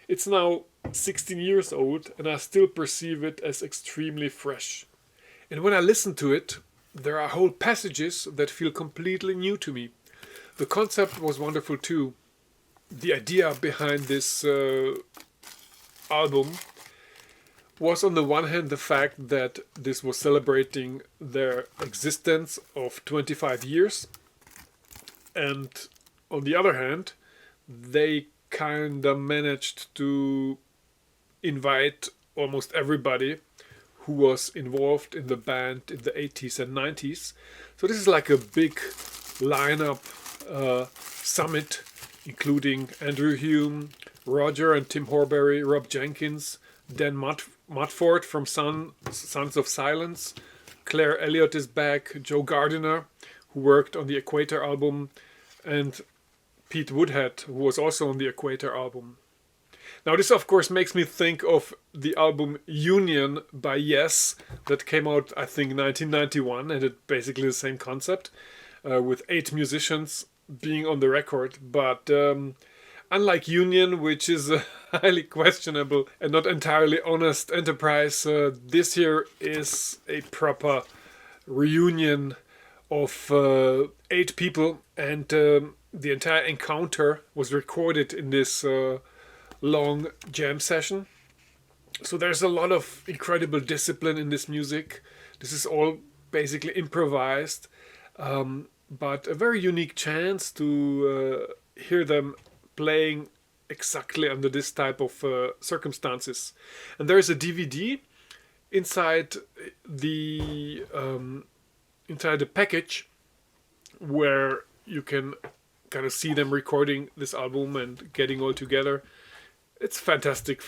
It's now 16 years old, and I still perceive it as extremely fresh. And when I listen to it, there are whole passages that feel completely new to me. The concept was wonderful too. The idea behind this album was on the one hand the fact that this was celebrating their existence of 25 years, and on the other hand they kinda managed to invite almost everybody who was involved in the band in the 80s and 90s. So this is like a big lineup summit, including Andrew Hume, Roger and Tim Horbury, Rob Jenkins, Dan Mudford from Sons of Silence, Claire Elliott is back, Joe Gardiner, who worked on the Equator album, and Pete Woodhead, who was also on the Equator album. Now this of course makes me think of the album Union by Yes that came out I think 1991, and it's basically the same concept with 8 musicians being on the record, but unlike Union, which is a highly questionable and not entirely honest enterprise, this here is a proper reunion of 8 people, and the entire encounter was recorded in this long jam session. So there's a lot of incredible discipline in this music. This is all basically improvised, but a very unique chance to hear them playing exactly under this type of circumstances. And there is a DVD inside the package where you can kind of see them recording this album and getting all together. It's fantastic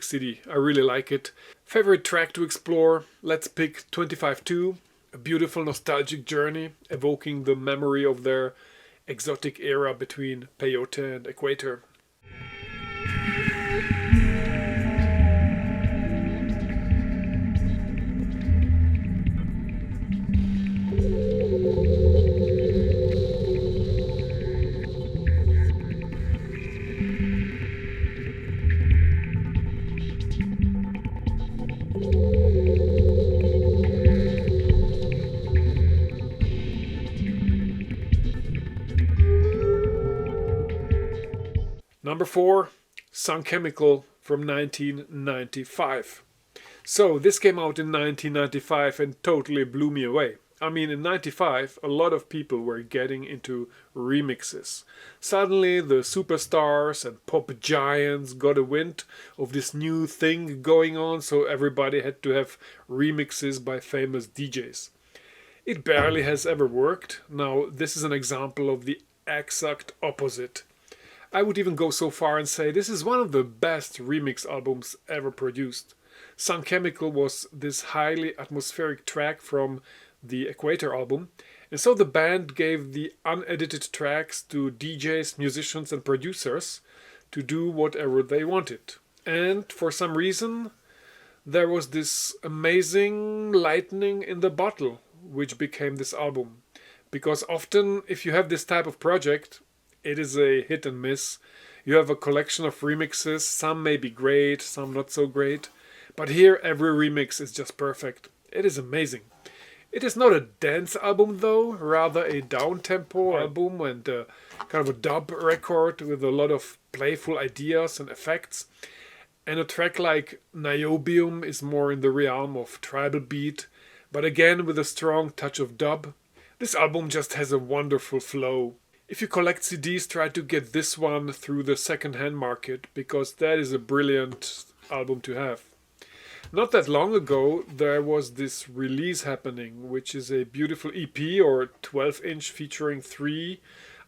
CD. I really like it. Favorite track to explore? Let's pick 25-2, a beautiful nostalgic journey evoking the memory of their exotic era between peyote and equator. Number 4, Sun Chemical from 1995. So this came out in 1995 and totally blew me away. I mean, in 95, a lot of people were getting into remixes. Suddenly, the superstars and pop giants got a wind of this new thing going on, so everybody had to have remixes by famous DJs. It barely has ever worked. Now, this is an example of the exact opposite. I would even go so far and say this is one of the best remix albums ever produced. Sun Chemical was this highly atmospheric track from the Equator album, and so the band gave the unedited tracks to DJs, musicians and producers to do whatever they wanted. And for some reason, there was this amazing lightning in the bottle, which became this album. Because often, if you have this type of project, it is a hit and miss. You have a collection of remixes, some may be great, some not so great. But here, every remix is just perfect. It is amazing. It is not a dance album though, rather a down-tempo album and kind of a dub record with a lot of playful ideas and effects. And a track like Niobium is more in the realm of tribal beat, but again with a strong touch of dub. This album just has a wonderful flow. If you collect CDs, try to get this one through the second-hand market, because that is a brilliant album to have. Not that long ago, there was this release happening, which is a beautiful EP or 12-inch featuring 3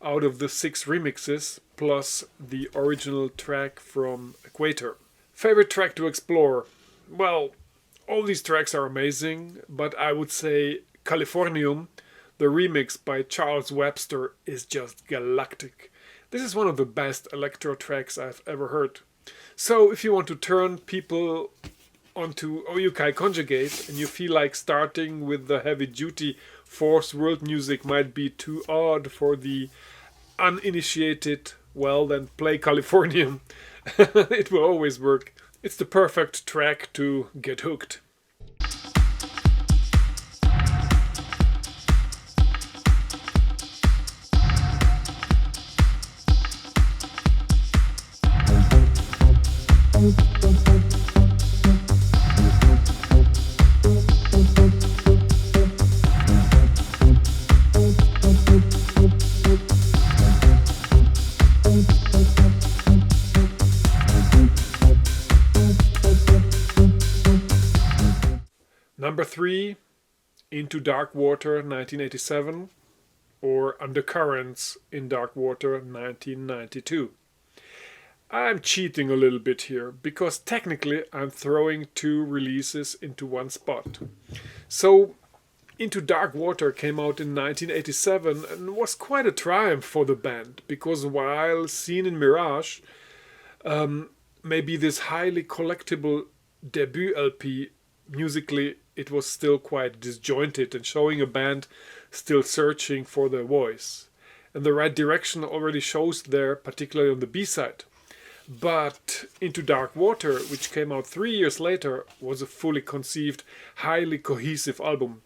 out of the 6 remixes, plus the original track from Equator. Favorite track to explore? Well, all these tracks are amazing, but I would say Californium, the remix by Charles Webster, is just galactic. This is one of the best electro tracks I've ever heard. So if you want to turn people onto O YUKI Conjugate and you feel like starting with the heavy-duty fourth world music might be too odd for the uninitiated, well then play Californium. It will always work. It's the perfect track to get hooked. Number 3, Into Dark Water 1987, or Undercurrents in Dark Water 1992. I'm cheating a little bit here, because technically I'm throwing 2 releases into one spot. So, Into Dark Water came out in 1987 and was quite a triumph for the band, because while Seen in Mirage may be this highly collectible debut LP, musically it was still quite disjointed and showing a band still searching for their voice. And the right direction already shows there, particularly on the B-side. But Into Dark Water, which came out 3 years later, was a fully conceived, highly cohesive album.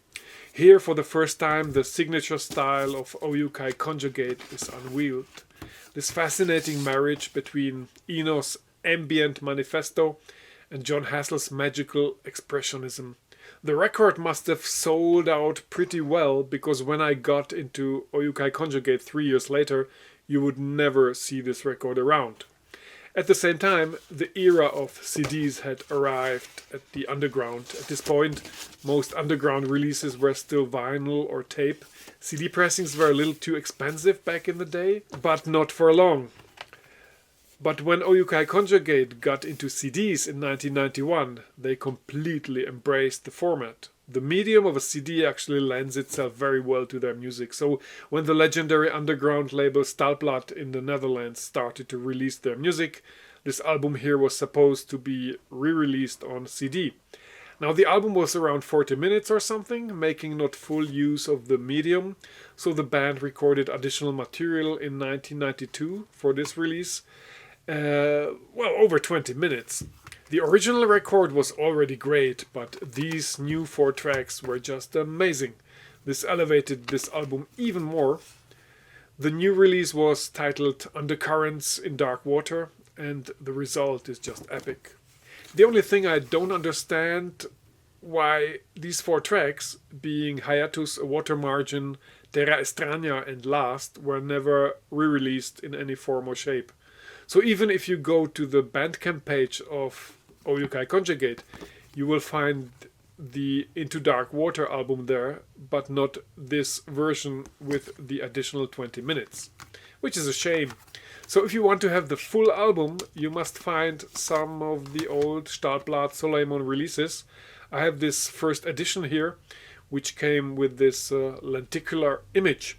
Here, for the first time, the signature style of O YUKI Conjugate is unveiled. This fascinating marriage between Eno's ambient manifesto and John Hassel's magical expressionism. The record must have sold out pretty well, because when I got into O YUKI Conjugate 3 years later, you would never see this record around. At the same time, the era of CDs had arrived at the underground. At this point, most underground releases were still vinyl or tape. CD pressings were a little too expensive back in the day, but not for long. But when O YUKI Conjugate got into CDs in 1991, they completely embraced the format. The medium of a CD actually lends itself very well to their music. So when the legendary underground label Stalplaat in the Netherlands started to release their music, this album here was supposed to be re-released on CD. Now the album was around 40 minutes or something, making not full use of the medium. So the band recorded additional material in 1992 for this release. Over 20 minutes. The original record was already great, but these new 4 tracks were just amazing. This elevated this album even more. The new release was titled Undercurrents in Dark Water, and the result is just epic. The only thing I don't understand why these 4 tracks, being Hiatus, A Water Margin, Terra Estrania and Last, were never re-released in any form or shape. So even if you go to the Bandcamp page of O YUKI Conjugate, you will find the Into Dark Water album there, but not this version with the additional 20 minutes, which is a shame. So if you want to have the full album, you must find some of the old Stalplaat Soleimon releases. I have this first edition here, which came with this lenticular image.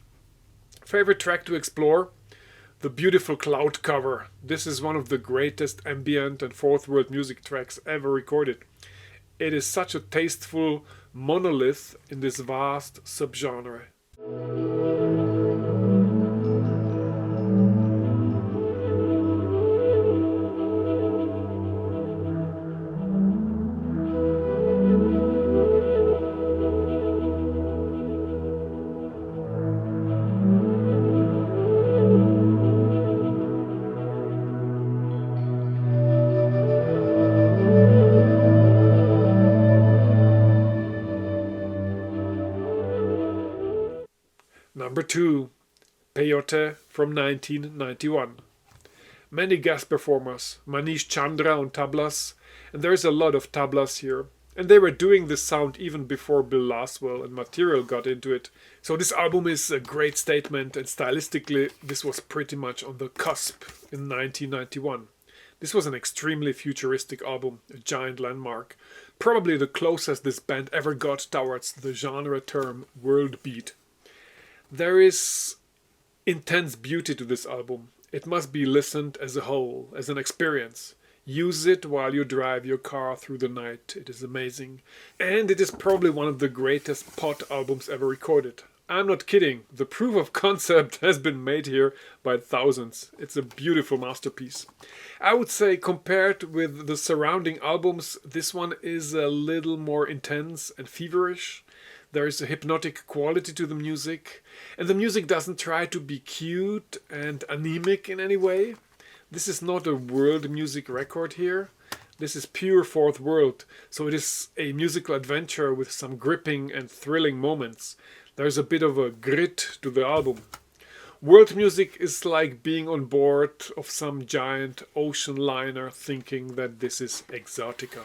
Favorite track to explore? The beautiful Cloud Cover. This is one of the greatest ambient and fourth world music tracks ever recorded. It is such a tasteful monolith in this vast subgenre. Number 2, Peyote from 1991. Many guest performers, Manish Chandra on tablas, and there's a lot of tablas here. And they were doing this sound even before Bill Laswell and Material got into it. So this album is a great statement, and stylistically this was pretty much on the cusp in 1991. This was an extremely futuristic album, a giant landmark. Probably the closest this band ever got towards the genre term world beat. There is intense beauty to this album. It must be listened as a whole, as an experience. Use it while you drive your car through the night. It is amazing. And it is probably one of the greatest pot albums ever recorded. I'm not kidding. The proof of concept has been made here by thousands. It's a beautiful masterpiece. I would say compared with the surrounding albums, this one is a little more intense and feverish. There is a hypnotic quality to the music, and the music doesn't try to be cute and anemic in any way. This is not a world music record here. This is pure fourth world, so it is a musical adventure with some gripping and thrilling moments. There's a bit of a grit to the album. World music is like being on board of some giant ocean liner thinking that this is exotica.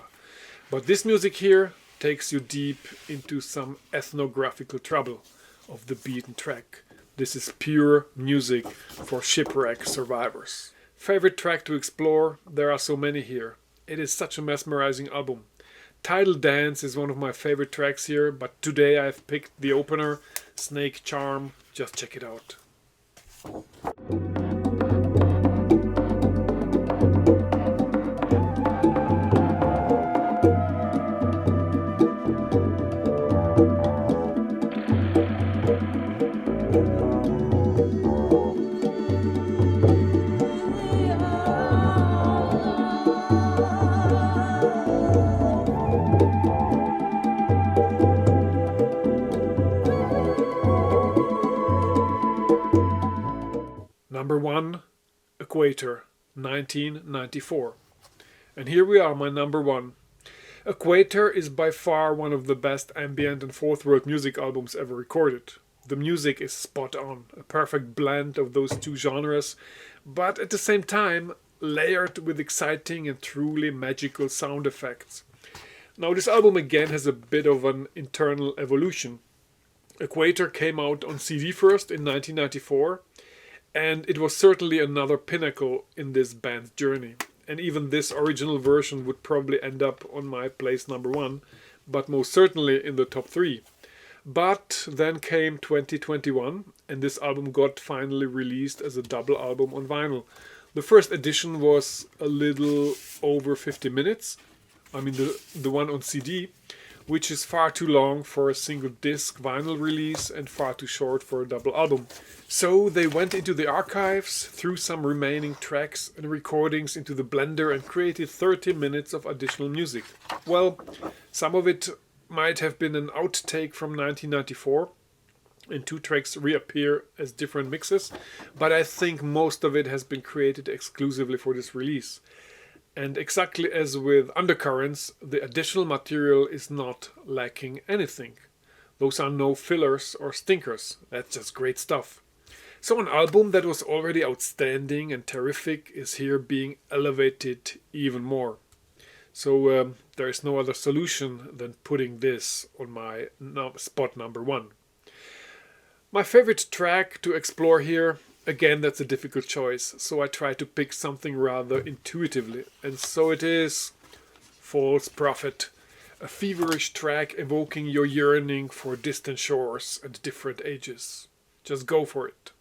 But this music here takes you deep into some ethnographical trouble of the beaten track. This is pure music for shipwreck survivors. Favorite track to explore? There are so many here. It is such a mesmerizing album. Tidal Dance is one of my favorite tracks here, but today I've picked the opener, Snake Charm. Just check it out. Number 1, Equator, 1994. And here we are, my number 1. Equator is by far one of the best ambient and fourth world music albums ever recorded. The music is spot on, a perfect blend of those two genres, but at the same time layered with exciting and truly magical sound effects. Now this album again has a bit of an internal evolution. Equator came out on CD first in 1994, and it was certainly another pinnacle in this band's journey. And even this original version would probably end up on my place number 1, but most certainly in the top 3. But then came 2021, and this album got finally released as a double album on vinyl. The first edition was a little over 50 minutes. I mean the one on CD, which is far too long for a single disc vinyl release and far too short for a double album. So they went into the archives, threw some remaining tracks and recordings into the blender and created 30 minutes of additional music. Well, some of it might have been an outtake from 1994, and 2 tracks reappear as different mixes, but I think most of it has been created exclusively for this release. And exactly as with Undercurrents, the additional material is not lacking anything. Those are no fillers or stinkers. That's just great stuff. So an album that was already outstanding and terrific is here being elevated even more. So there is no other solution than putting this on my spot number 1. My favorite track to explore here, again, that's a difficult choice, so I try to pick something rather intuitively. And so it is False Prophet, a feverish track evoking your yearning for distant shores and different ages. Just go for it.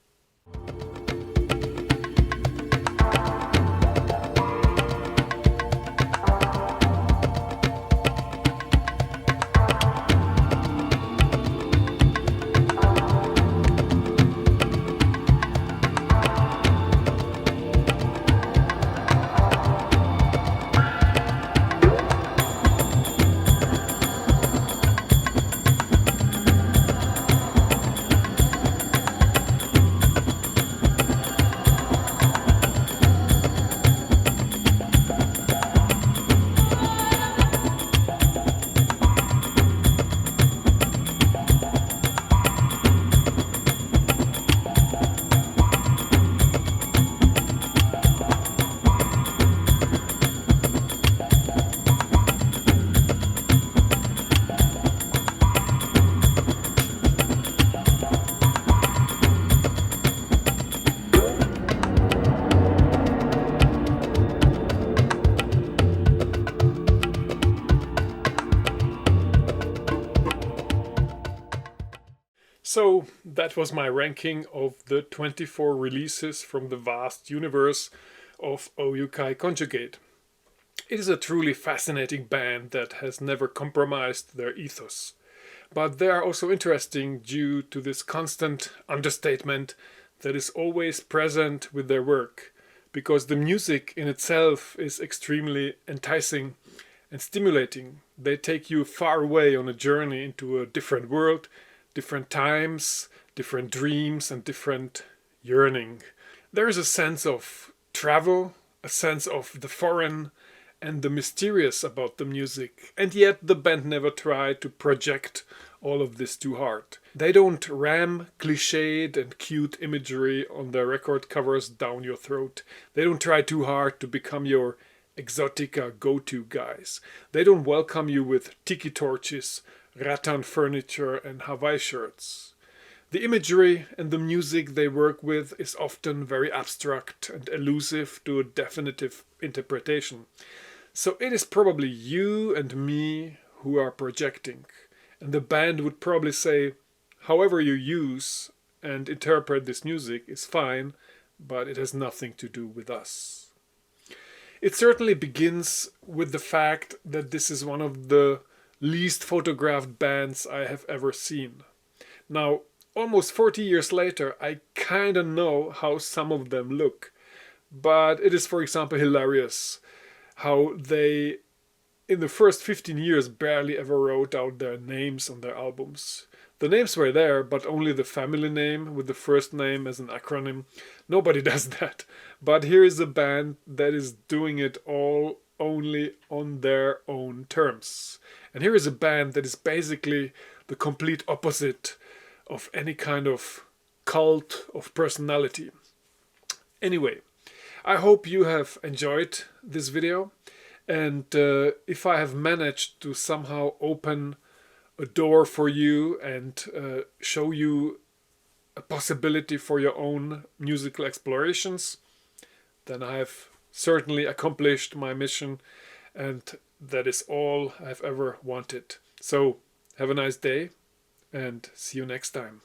So that was my ranking of the 24 releases from the vast universe of O YUKI Conjugate. It is a truly fascinating band that has never compromised their ethos. But they are also interesting due to this constant understatement that is always present with their work, because the music in itself is extremely enticing and stimulating. They take you far away on a journey into a different world, different times, different dreams, and different yearning. There is a sense of travel, a sense of the foreign and the mysterious about the music, and yet the band never tried to project all of this too hard. They don't ram cliched and cute imagery on their record covers down your throat. They don't try too hard to become your exotica go-to guys. They don't welcome you with tiki torches, rattan furniture and Hawaii shirts. The imagery and the music they work with is often very abstract and elusive to a definitive interpretation. So it is probably you and me who are projecting. And the band would probably say, however you use and interpret this music is fine, but it has nothing to do with us. It certainly begins with the fact that this is one of the least photographed bands I have ever seen. Now, almost 40 years later, I kinda know how some of them look. But it is, for example, hilarious how they, in the first 15 years, barely ever wrote out their names on their albums. The names were there, but only the family name with the first name as an acronym. Nobody does that. But here is a band that is doing it all only on their own terms. And here is a band that is basically the complete opposite of any kind of cult of personality. Anyway, I hope you have enjoyed this video, and if I have managed to somehow open a door for you and show you a possibility for your own musical explorations, then I have certainly accomplished my mission, and that is all I've ever wanted. So have a nice day and see you next time.